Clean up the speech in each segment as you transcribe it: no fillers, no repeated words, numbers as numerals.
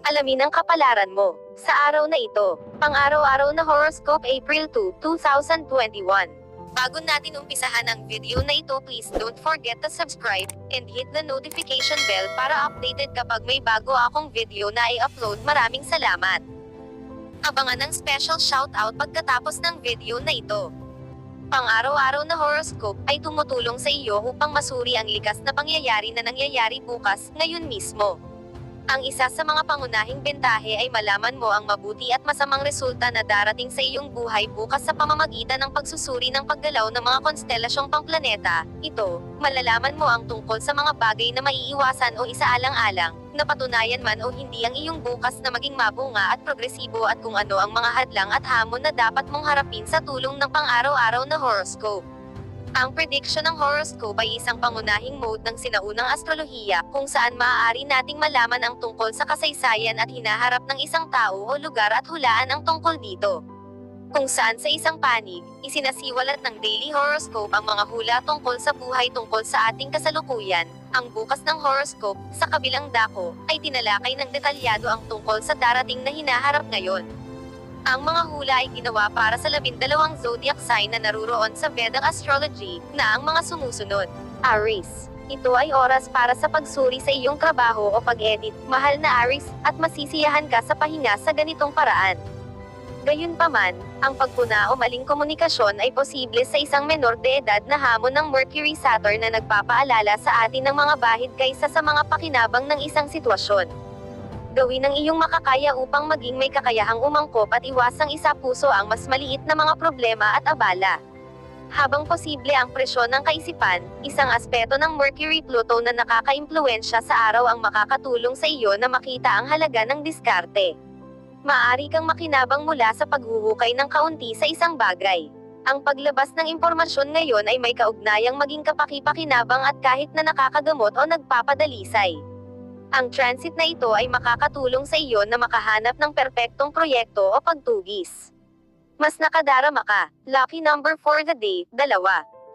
Alamin ang kapalaran mo sa araw na ito. Pang-araw-araw na horoscope April 2, 2021. Bago natin umpisahan ang video na ito, please don't forget to subscribe and hit the notification bell para updated kapag may bago akong video na i-upload. Maraming salamat. Abangan ang special shoutout pagkatapos ng video na ito. Pang-araw-araw na horoscope ay tumutulong sa iyo upang masuri ang likas na pangyayari na nangyayari bukas, ngayon mismo. Ang isa sa mga pangunahing bentahe ay malaman mo ang mabuti at masamang resulta na darating sa iyong buhay bukas sa pamamagitan ng pagsusuri ng paggalaw ng mga konstelasyong pangplaneta. Ito, malalaman mo ang tungkol sa mga bagay na maiiwasan o isaalang-alang, napatunayan man o hindi ang iyong bukas na maging mabunga at progresibo at kung ano ang mga hadlang at hamon na dapat mong harapin sa tulong ng pang-araw-araw na horoscope. Ang prediction ng horoscope ay isang pangunahing mode ng sinaunang astrolohiya kung saan maaari nating malaman ang tungkol sa kasaysayan at hinaharap ng isang tao o lugar at hulaan ang tungkol dito. Kung saan sa isang panig, isinasiwalat ng daily horoscope ang mga hula tungkol sa buhay tungkol sa ating kasalukuyan, ang bukas ng horoscope, sa kabilang dako, ay tinalakay ng detalyado ang tungkol sa darating na hinaharap ngayon. Ang mga hula ay ginawa para sa 12 zodiac sign na naruroon sa Vedic astrology, na ang mga sumusunod. Aries. Ito ay oras para sa pagsuri sa iyong trabaho o pag-edit, mahal na Aries, at masisiyahan ka sa pahinga sa ganitong paraan. Gayunpaman, ang pagpuna o maling komunikasyon ay posible sa isang menor de edad na hamon ng Mercury-Saturn na nagpapaalala sa atin ng mga bahid kaysa sa mga pakinabang ng isang sitwasyon. Gawin ang iyong makakaya upang maging may kakayahang umangkop at iwasang isa-puso ang mas maliit na mga problema at abala. Habang posible ang presyon ng kaisipan, isang aspeto ng Mercury-Pluto na nakaka-impluwensya sa araw ang makakatulong sa iyo na makita ang halaga ng diskarte. Maaari kang makinabang mula sa paghuhukay ng kaunti sa isang bagay. Ang paglabas ng impormasyon ngayon ay may kaugnayang maging kapaki-pakinabang at kahit na nakakagamot o nagpapadalisay. Ang transit na ito ay makakatulong sa iyo na makahanap ng perpektong proyekto o pagtugis. Mas nakadarama ka. Lucky number for the day, 2.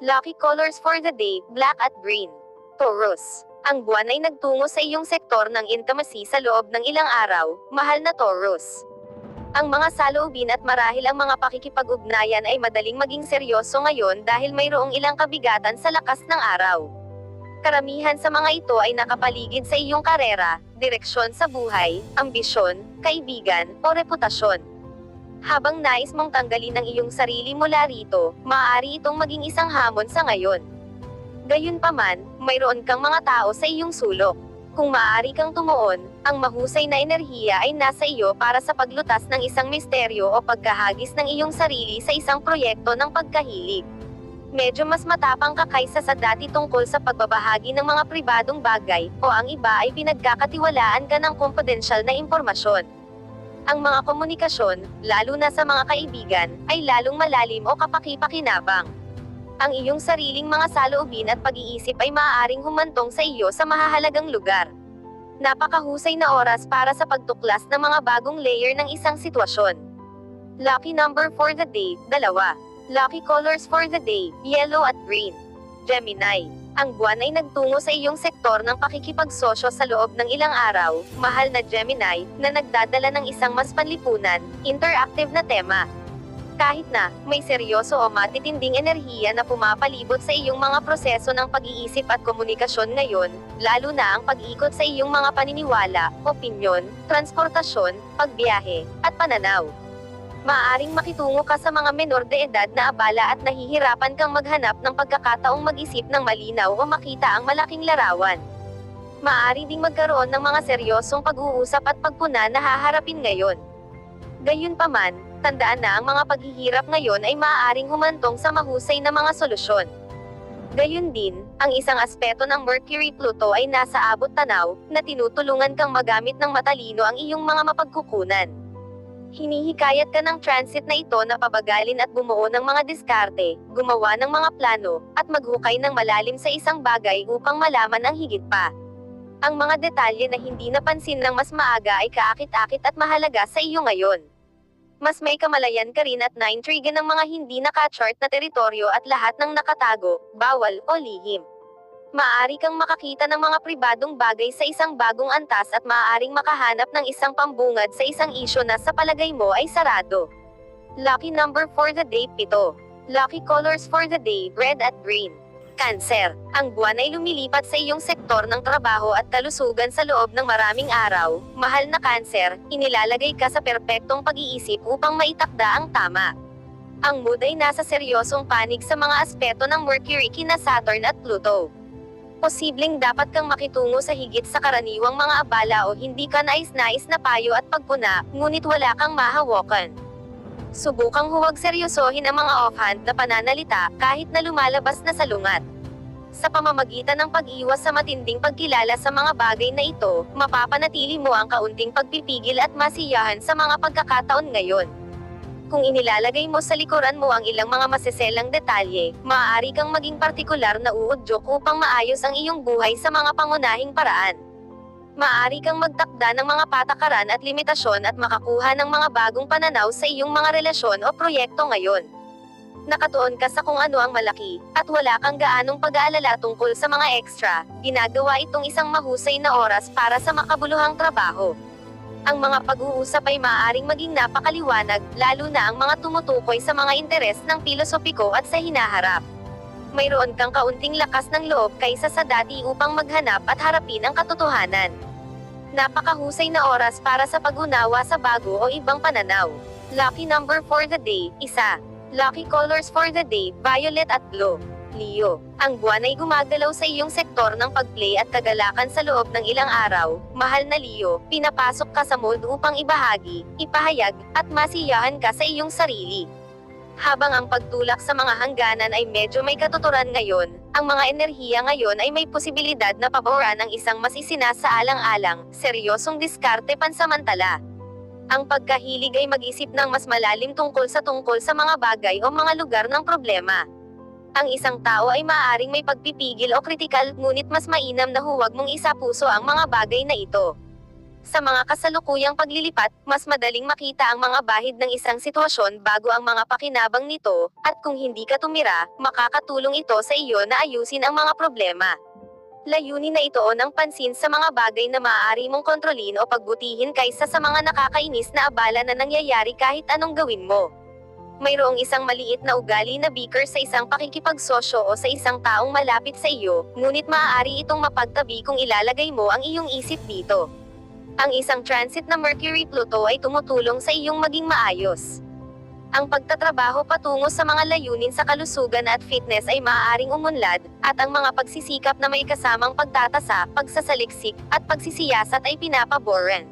Lucky colors for the day, black at green. Taurus. Ang buwan ay nagtungo sa iyong sektor ng intimacy sa loob ng ilang araw, mahal na Taurus. Ang mga saloobin at marahil ang mga pakikipag-ugnayan ay madaling maging seryoso ngayon dahil mayroong ilang kabigatan sa lakas ng araw. Karamihan sa mga ito ay nakapaligid sa iyong karera, direksyon sa buhay, ambisyon, kaibigan, o reputasyon. Habang nais mong tanggalin ang iyong sarili mula rito, maaari itong maging isang hamon sa ngayon. Gayunpaman, mayroon kang mga tao sa iyong sulok. Kung maaari kang tumuon, ang mahusay na enerhiya ay nasa iyo para sa paglutas ng isang misteryo o pagkahagis ng iyong sarili sa isang proyekto ng pagkahilig. Medyo mas matapang ka kaysa sa dati tungkol sa pagbabahagi ng mga pribadong bagay, o ang iba ay pinagkakatiwalaan ka ng kumpidensyal na impormasyon. Ang mga komunikasyon, lalo na sa mga kaibigan, ay lalong malalim o kapaki-pakinabang. Ang iyong sariling mga saloobin at pag-iisip ay maaaring humantong sa iyo sa mahahalagang lugar. Napakahusay na oras para sa pagtuklas ng mga bagong layer ng isang sitwasyon. Lucky number for the day, 2. Lucky colors for the day, yellow at green. Gemini. Ang buwan ay nagtungo sa iyong sektor ng pakikipagsosyo sa loob ng ilang araw, mahal na Gemini, na nagdadala ng isang mas panlipunan, interactive na tema. Kahit na, may seryoso o matitinding enerhiya na pumapalibot sa iyong mga proseso ng pag-iisip at komunikasyon ngayon, lalo na ang pag-ikot sa iyong mga paniniwala, opinyon, transportasyon, pagbiyahe, at pananaw. Maaaring makitungo ka sa mga menor de edad na abala at nahihirapan kang maghanap ng pagkakataong mag-isip ng malinaw o makita ang malaking larawan. Maaari ding magkaroon ng mga seryosong pag-uusap at pagpuna na haharapin ngayon. Gayunpaman, tandaan na ang mga paghihirap ngayon ay maaaring humantong sa mahusay na mga solusyon. Gayun din, ang isang aspeto ng Mercury-Pluto ay nasa abot tanaw, na tinutulungan kang magamit ng matalino ang iyong mga mapagkukunan. Hinihikayat ka ng transit na ito na pabagalin at bumuo ng mga diskarte, gumawa ng mga plano, at maghukay ng malalim sa isang bagay upang malaman ang higit pa. Ang mga detalye na hindi napansin ng mas maaga ay kaakit-akit at mahalaga sa iyo ngayon. Mas may kamalayan ka rin at naintriga ng mga hindi naka-chart na teritoryo at lahat ng nakatago, bawal, o lihim. Maaari kang makakita ng mga pribadong bagay sa isang bagong antas at maaaring makahanap ng isang pambungad sa isang isyu na sa palagay mo ay sarado. Lucky number for the day 7. Lucky colors for the day, red at green. Cancer, ang buwan ay lumilipat sa iyong sektor ng trabaho at kalusugan sa loob ng maraming araw. Mahal na Cancer, inilalagay ka sa perpektong pag-iisip upang maitakda ang tama. Ang mood ay nasa seryosong panig sa mga aspeto ng Mercury kina Saturn at Pluto. Posibleng dapat kang makitungo sa higit sa karaniwang mga abala o hindi ka nais-nais na payo at pagpuna, ngunit wala kang mahawakan. Subukang huwag seryosohin ang mga offhand na pananalita, kahit na lumalabas na salungat. Sa pamamagitan ng pag-iwas sa matinding pagkilala sa mga bagay na ito, mapapanatili mo ang kaunting pagpipigil at masiyahan sa mga pagkakataon ngayon. Kung inilalagay mo sa likuran mo ang ilang mga maseselang detalye, maaari kang maging partikular na uudyok upang maayos ang iyong buhay sa mga pangunahing paraan. Maaari kang magtakda ng mga patakaran at limitasyon at makakuha ng mga bagong pananaw sa iyong mga relasyon o proyekto ngayon. Nakatuon ka sa kung ano ang malaki, at wala kang gaanong pag-aalala tungkol sa mga extra. Ginagawa itong isang mahusay na oras para sa makabuluhang trabaho. Ang mga pag-uusap ay maaaring maging napakaliwanag, lalo na ang mga tumutukoy sa mga interes ng pilosopiko at sa hinaharap. Mayroon kang kaunting lakas ng loob kaysa sa dati upang maghanap at harapin ang katotohanan. Napakahusay na oras para sa pag-unawa sa bago o ibang pananaw. Lucky number for the day, 1. Lucky colors for the day, violet at blue. Leo, ang buwan ay gumagalaw sa iyong sektor ng pagplay at kagalakan sa loob ng ilang araw. Mahal na Leo, pinapasok ka sa mood upang ibahagi, ipahayag, at masiyahan ka sa iyong sarili. Habang ang pagtulak sa mga hangganan ay medyo may katuturan ngayon, ang mga enerhiya ngayon ay may posibilidad na paboran ang isang mas isinasaalang-alang, seryosong diskarte pansamantala. Ang pagkahilig ay mag-isip ng mas malalim tungkol sa mga bagay o mga lugar ng problema. Ang isang tao ay maaaring may pagpipigil o kritikal, ngunit mas mainam na huwag mong isapuso ang mga bagay na ito. Sa mga kasalukuyang paglilipat, mas madaling makita ang mga bahid ng isang sitwasyon bago ang mga pakinabang nito, at kung hindi ka tumira, makakatulong ito sa iyo na ayusin ang mga problema. Layunin na ituon ang pansin sa mga bagay na maaari mong kontrolin o pagbutihin kaysa sa mga nakakainis na abala na nangyayari kahit anong gawin mo. Mayroong isang maliit na ugali na bicker sa isang pakikipagsosyo o sa isang taong malapit sa iyo, ngunit maaari itong mapagtabi kung ilalagay mo ang iyong isip dito. Ang isang transit na Mercury-Pluto ay tumutulong sa iyong maging maayos. Ang pagtatrabaho patungo sa mga layunin sa kalusugan at fitness ay maaaring umunlad, at ang mga pagsisikap na may kasamang pagtatasa, pagsasaliksik, at pagsisiyasat ay pinapaboran.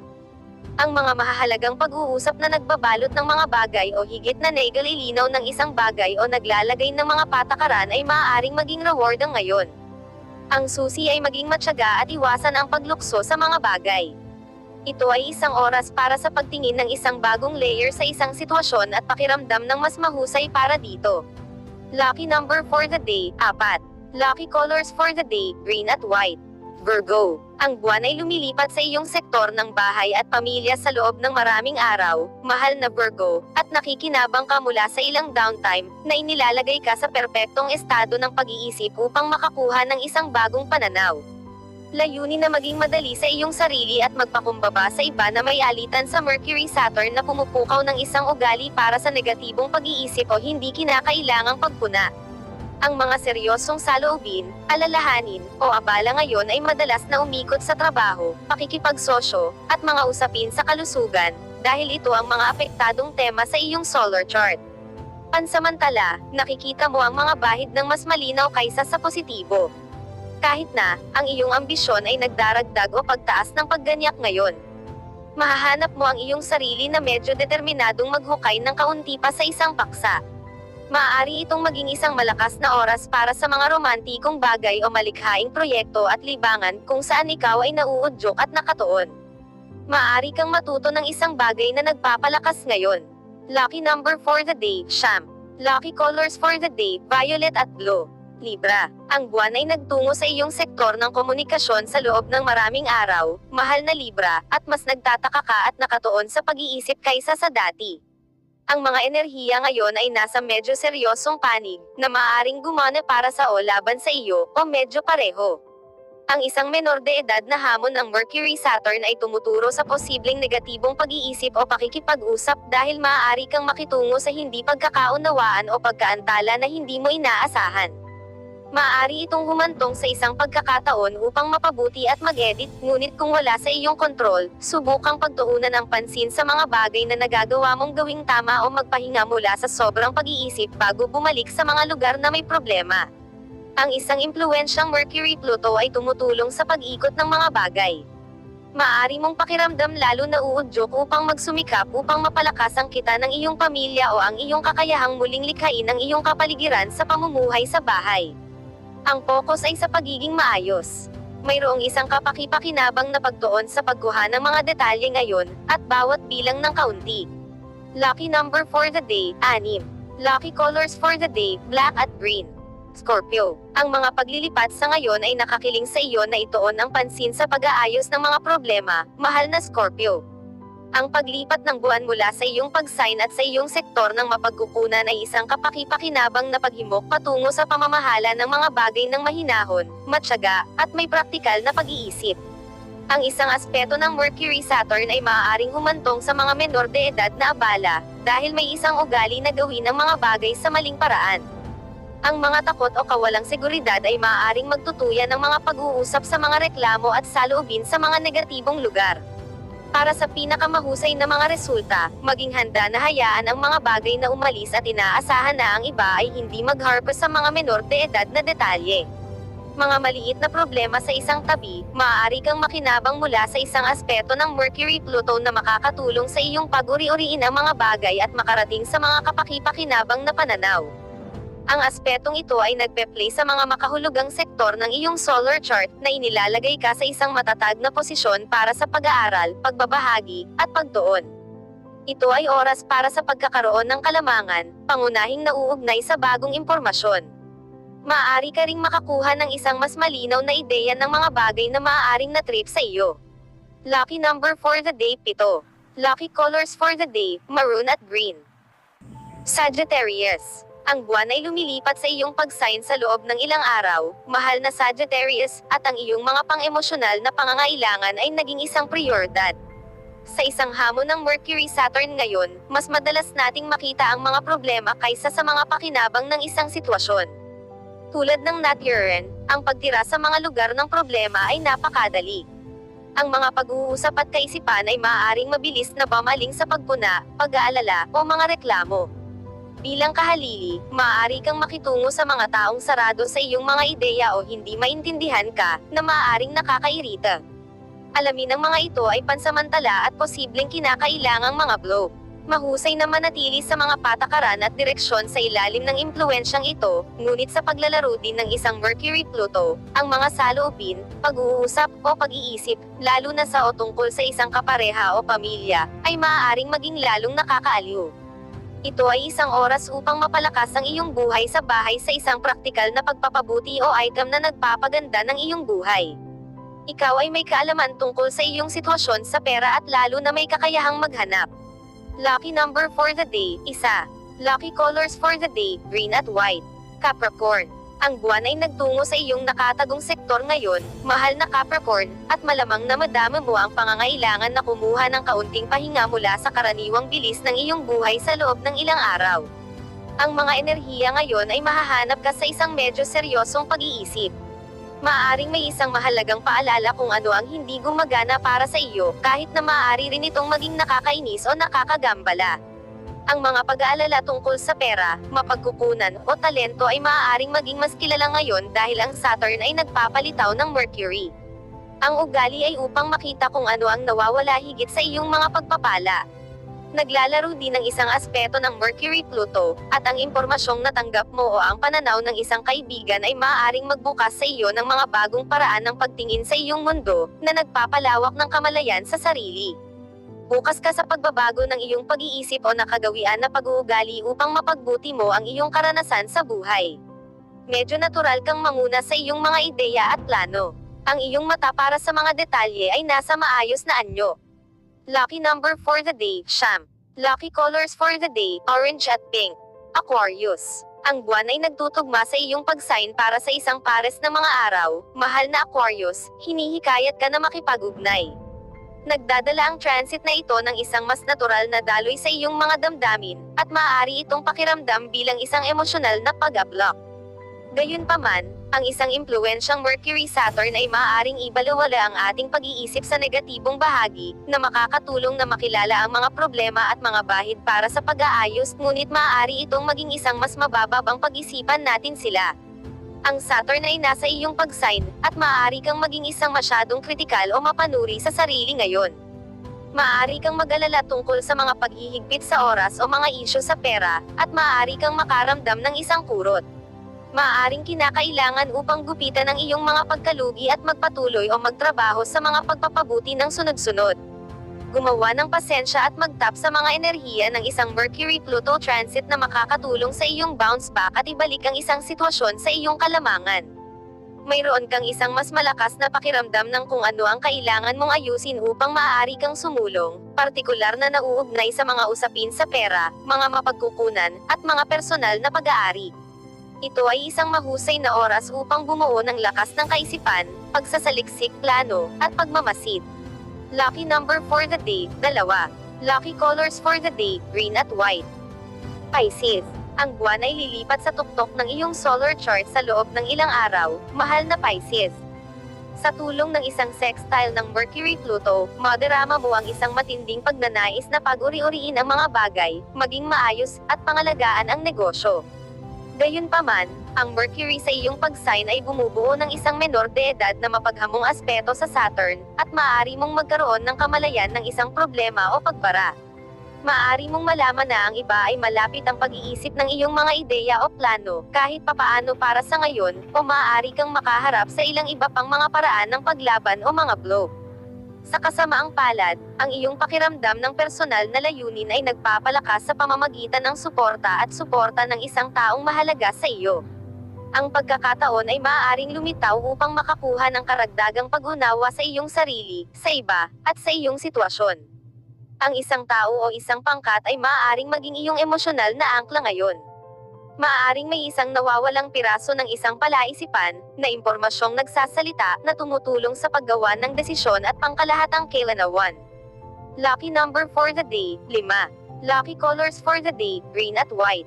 Ang mga mahahalagang pag-uusap na nagbabalot ng mga bagay o higit na naigalilinaw ng isang bagay o naglalagay ng mga patakaran ay maaaring maging reward ngayon. Ang susi ay maging matyaga at iwasan ang paglukso sa mga bagay. Ito ay isang oras para sa pagtingin ng isang bagong layer sa isang sitwasyon at pakiramdam ng mas mahusay para dito. Lucky number for the day, 4. Lucky colors for the day, green at white. Virgo, ang buwan ay lumilipat sa iyong sektor ng bahay at pamilya sa loob ng maraming araw, mahal na Virgo, at nakikinabang ka mula sa ilang downtime, na inilalagay ka sa perpektong estado ng pag-iisip upang makakuha ng isang bagong pananaw. Layunin na maging madali sa iyong sarili at magpakumbaba sa iba na may alitan sa Mercury-Saturn na pumupukaw ng isang ugali para sa negatibong pag-iisip o hindi kinakailangang pagpuna. Ang mga seryosong saloobin, alalahanin, o abala ngayon ay madalas na umikot sa trabaho, pakikipagsosyo, at mga usapin sa kalusugan, dahil ito ang mga apektadong tema sa iyong solar chart. Pansamantala, nakikita mo ang mga bahid ng mas malinaw kaysa sa positibo. Kahit na, ang iyong ambisyon ay nagdaragdag o pagtaas ng pagganyak ngayon. Mahahanap mo ang iyong sarili na medyo determinadong maghukay ng kaunti pa sa isang paksa. Maaari itong maging isang malakas na oras para sa mga romantikong bagay o malikhaing proyekto at libangan kung saan ikaw ay nauudyok at nakatuon. Maaari kang matuto ng isang bagay na nagpapalakas ngayon. Lucky number for the day, 9. Lucky colors for the day, violet at blue. Libra, ang buwan ay nagtungo sa iyong sektor ng komunikasyon sa loob ng maraming araw, mahal na Libra, at mas nagtataka ka at nakatuon sa pag-iisip kaysa sa dati. Ang mga enerhiya ngayon ay nasa medyo seryosong panig, na maaaring gumana para sa o laban sa iyo, o medyo pareho. Ang isang menor de edad na hamon ng Mercury-Saturn ay tumuturo sa posibleng negatibong pag-iisip o pakikipag-usap dahil maaari kang makitungo sa hindi pagkakaunawaan o pagkaantala na hindi mo inaasahan. Maaari itong humantong sa isang pagkakataon upang mapabuti at mag-edit, ngunit kung wala sa iyong kontrol, subukang pagtuunan ng pansin sa mga bagay na nagagawa mong gawing tama o magpahinga mula sa sobrang pag-iisip bago bumalik sa mga lugar na may problema. Ang isang impluwensyang Mercury-Pluto ay tumutulong sa pag-ikot ng mga bagay. Maaari mong pakiramdam lalo na uudyok upang magsumikap upang mapalakas ang kita ng iyong pamilya o ang iyong kakayahang muling likhain ang iyong kapaligiran sa pamumuhay sa bahay. Ang focus ay sa pagiging maayos. Mayroong isang kapaki-pakinabang na pagtuon sa pagkuha ng mga detalye ngayon, at bawat bilang ng kaunti. Lucky number for the day, 6. Lucky colors for the day, black at green. Scorpio, ang mga paglilipat sa ngayon ay nakakiling sa iyo na ituon ang pansin sa pag-aayos ng mga problema, mahal na Scorpio. Ang paglipat ng buwan mula sa iyong pag-sign at sa iyong sektor ng mapagkukunan ay isang kapaki-pakinabang na paghimok patungo sa pamamahala ng mga bagay ng mahinahon, matyaga, at may praktikal na pag-iisip. Ang isang aspeto ng Mercury-Saturn ay maaaring humantong sa mga menor de edad na abala, dahil may isang ugali na gawin ang mga bagay sa maling paraan. Ang mga takot o kawalang seguridad ay maaaring magtutuyan ng mga pag-uusap sa mga reklamo at saloobin sa mga negatibong lugar. Para sa pinakamahusay na mga resulta, maging handa na hayaan ang mga bagay na umalis at inaasahan na ang iba ay hindi magharpa sa mga menor de edad na detalye. Mga maliit na problema sa isang tabi, maaari kang makinabang mula sa isang aspeto ng Mercury-Pluto na makakatulong sa iyong pag-uri-uriin ang mga bagay at makarating sa mga kapaki-pakinabang na pananaw. Ang aspetong ito ay nagpe-play sa mga makahulugang sektor ng iyong solar chart na inilalagay ka sa isang matatag na posisyon para sa pag-aaral, pagbabahagi, at pagtuon. Ito ay oras para sa pagkakaroon ng kalamangan, pangunahing nauugnay sa bagong impormasyon. Maaari ka ring makakuha ng isang mas malinaw na ideya ng mga bagay na maaaring na-trip sa iyo. Lucky number for the day, 7. Lucky colors for the day, maroon at green. Sagittarius, ang buwan ay lumilipat sa iyong pag-sign sa loob ng ilang araw, mahal na Sagittarius, at ang iyong mga pang-emosyonal na pangangailangan ay naging isang prioridad. Sa isang hamon ng Mercury-Saturn ngayon, mas madalas nating makita ang mga problema kaysa sa mga pakinabang ng isang sitwasyon. Tulad ng Naturen, ang pagtira sa mga lugar ng problema ay napakadali. Ang mga pag-uusap at kaisipan ay maaaring mabilis na bamaling sa pagpuna, pag-aalala, o mga reklamo. Bilang kahalili, maaari kang makitungo sa mga taong sarado sa iyong mga ideya o hindi maintindihan ka, na maaaring nakakairita. Alamin ang mga ito ay pansamantala at posibleng kinakailangang mga blow. Mahusay na manatili sa mga patakaran at direksyon sa ilalim ng impluensyang ito, ngunit sa paglalaro din ng isang Mercury-Pluto, ang mga saloobin, pag-uusap o pag-iisip, lalo na sa o tungkol sa isang kapareha o pamilya, ay maaaring maging lalong nakakaaliw. Ito ay isang oras upang mapalakas ang iyong buhay sa bahay sa isang praktikal na pagpapabuti o item na nagpapaganda ng iyong buhay. Ikaw ay may kaalaman tungkol sa iyong sitwasyon sa pera at lalo na may kakayahang maghanap. Lucky number for the day, 1. Lucky colors for the day, green at white. Capricorn, ang buwan ay nagtungo sa iyong nakatagong sektor ngayon, mahal na Capricorn, at malamang na madama mo ang pangangailangan na kumuha ng kaunting pahinga mula sa karaniwang bilis ng iyong buhay sa loob ng ilang araw. Ang mga enerhiya ngayon ay mahahanap ka sa isang medyo seryosong pag-iisip. Maaaring may isang mahalagang paalala kung ano ang hindi gumagana para sa iyo, kahit na maaari rin itong maging nakakainis o nakakagambala. Ang mga pag-aalala tungkol sa pera, mapagkukunan, o talento ay maaaring maging mas kilala ngayon dahil ang Saturn ay nagpapalitaw ng Mercury. Ang ugali ay upang makita kung ano ang nawawala higit sa iyong mga pagpapala. Naglalaro din ng isang aspeto ng Mercury-Pluto, at ang impormasyong natanggap mo o ang pananaw ng isang kaibigan ay maaaring magbukas sa iyo ng mga bagong paraan ng pagtingin sa iyong mundo, na nagpapalawak ng kamalayan sa sarili. Bukas ka sa pagbabago ng iyong pag-iisip o nakagawian na pag-uugali upang mapagbuti mo ang iyong karanasan sa buhay. Medyo natural kang manguna sa iyong mga ideya at plano. Ang iyong mata para sa mga detalye ay nasa maayos na anyo. Lucky number for the day, 9. Lucky colors for the day, orange at pink. Aquarius. Ang buwan ay nagtutugma sa iyong pag-sign para sa isang pares ng mga araw. Mahal na Aquarius, hinihikayat ka na makipag-ugnay. Nagdadala ang transit na ito ng isang mas natural na daloy sa iyong mga damdamin, at maaari itong pakiramdam bilang isang emosyonal na pag-ablak. Gayunpaman, ang isang impluwensyang Mercury-Saturn ay maaaring ibalewala ang ating pag-iisip sa negatibong bahagi, na makakatulong na makilala ang mga problema at mga bahid para sa pag-aayos, ngunit maaari itong maging isang mas mababab ang pag-isipan natin sila. Ang Saturn ay nasa iyong pag-sign, at maaari kang maging isang masyadong kritikal o mapanuri sa sarili ngayon. Maaari kang mag-alala tungkol sa mga paghihigpit sa oras o mga isyu sa pera, at maaari kang makaramdam ng isang kurot. Maaaring kinakailangan upang gupitan ang iyong mga pagkalugi at magpatuloy o magtrabaho sa mga pagpapabuti ng sunod-sunod. Gumawa ng pasensya at magtap sa mga enerhiya ng isang Mercury-Pluto transit na makakatulong sa iyong bounce back at ibalik ang isang sitwasyon sa iyong kalamangan. Mayroon kang isang mas malakas na pakiramdam ng kung ano ang kailangan mong ayusin upang maaari kang sumulong, partikular na nauugnay sa mga usapin sa pera, mga mapagkukunan, at mga personal na pag-aari. Ito ay isang mahusay na oras upang bumuo ng lakas ng kaisipan, pagsasaliksik, plano, at pagmamasid. Lucky number for the day, 2. Lucky colors for the day, green at white. Pisces. Ang buwan ay lilipat sa tuktok ng iyong solar chart sa loob ng ilang araw, mahal na Pisces. Sa tulong ng isang sextile ng Mercury-Pluto, madarama mo ang isang matinding pagnanais na pag-uri-uriin ang mga bagay, maging maayos, at pangalagaan ang negosyo. Gayunpaman, ang Mercury sa iyong pag-sign ay bumubuo ng isang menor de edad na mapaghamong aspeto sa Saturn, at maaari mong magkaroon ng kamalayan ng isang problema o pagbara. Maaari mong malaman na ang iba ay malapit ang pag-iisip ng iyong mga ideya o plano, kahit papaano para sa ngayon, o maaari kang makaharap sa ilang iba pang mga paraan ng paglaban o mga blow. Sa kasamaang palad, ang iyong pakiramdam ng personal na layunin ay nagpapalakas sa pamamagitan ng suporta at suporta ng isang taong mahalaga sa iyo. Ang pagkakataon ay maaaring lumitaw upang makakuha ng karagdagang pag-unawa sa iyong sarili, sa iba, at sa iyong sitwasyon. Ang isang tao o isang pangkat ay maaaring maging iyong emosyonal na angkla ngayon. Maaaring may isang nawawalang piraso ng isang palaisipan, na impormasyong nagsasalita, na tumutulong sa paggawa ng desisyon at pangkalahatang kailanawan. Lucky number for the day, 5. Lucky colors for the day, green at white.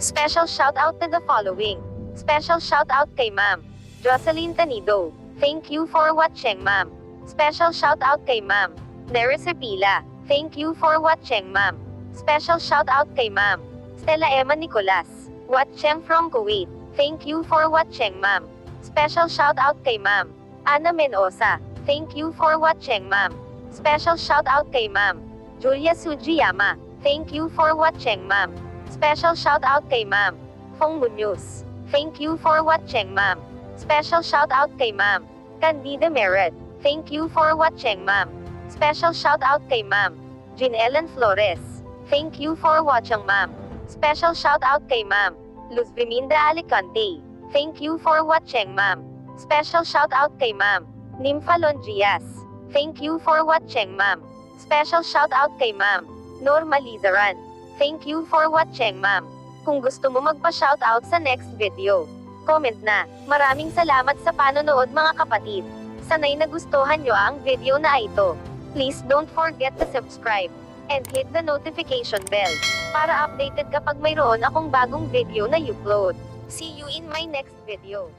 Special shout out to the following. Special shout out kay Ma'am Jocelyn Tanido. Thank you for watching, Ma'am. Special shout out kay Ma'am Neris Pila. Thank you for watching, Ma'am. Special shout out kay Ma'am Stella Emma Nicolas. Watching from Kuwait. Thank you for watching, Ma'am. Special shout out kay Ma'am Ana Menosa. Thank you for watching, Ma'am. Special shout out kay Ma'am Julia Sujiyama. Thank you for watching, Ma'am. Special shout out kay Ma'am Fong Munoz. Thank you for watching, Ma'am. Special shout out kay Ma'am Candida Merit. Thank you for watching, Ma'am. Special shout out kay Ma'am Jean Ellen Flores. Thank you for watching, Ma'am. Special shout out kay Ma'am Luz Viminda Alicante. Thank you for watching, Ma'am. Special shout out kay Ma'am Nympha Longias. Thank you for watching, Ma'am. Special shout out kay Ma'am Norma Lizaran. Thank you for watching, Ma'am. Kung gusto mo magpa-shout out sa next video, comment na. Maraming salamat sa panonood, mga kapatid. Sana'y nagustuhan nyo ang video na ito. Please don't forget to subscribe and hit the notification bell para updated kapag mayroon akong bagong video na upload. See you in my next video.